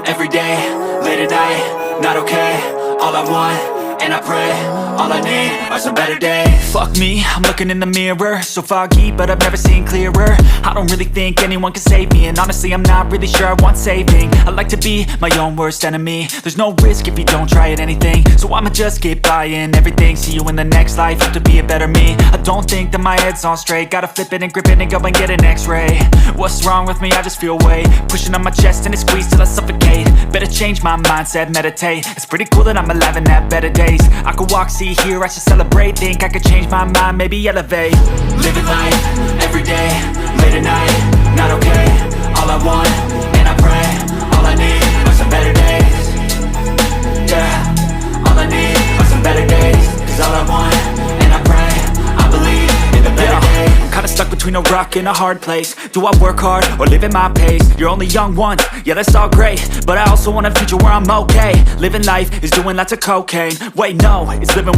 every day, late at night, not okay. All I want, and I pray, all I need are some better days. Fuck me, I'm looking in the mirror, so foggy, but I've never seen clearer. I don't really think anyone can save me, and honestly I'm not really sure I want saving. I like to be my own worst enemy. There's no risk if you don't try at anything, so I'ma just keep buying everything. See you in the next life, have to be a better me. I don't think that my head's on straight, gotta flip it and grip it and go and get an x-ray. What's wrong with me? I just feel weight pushing on my chest and it squeezes till I suffocate. Better change my mindset, meditate. It's pretty cool that I'm alive and have better days. I could walk, see, hear, I should celebrate. Think I could change my mind, maybe elevate. Living life, every day, late at night, not okay. All I want, and I pray, all I need are some better days. Yeah, all I need are some better days. Cause all I want, and I pray, I believe in the better days. I'm kinda stuck between a rock and a hard place. Do I work hard, or live at my pace? You're only young once, yeah that's all great, but I also want a future where I'm okay. Living life is doing lots of cocaine. Wait no, it's living with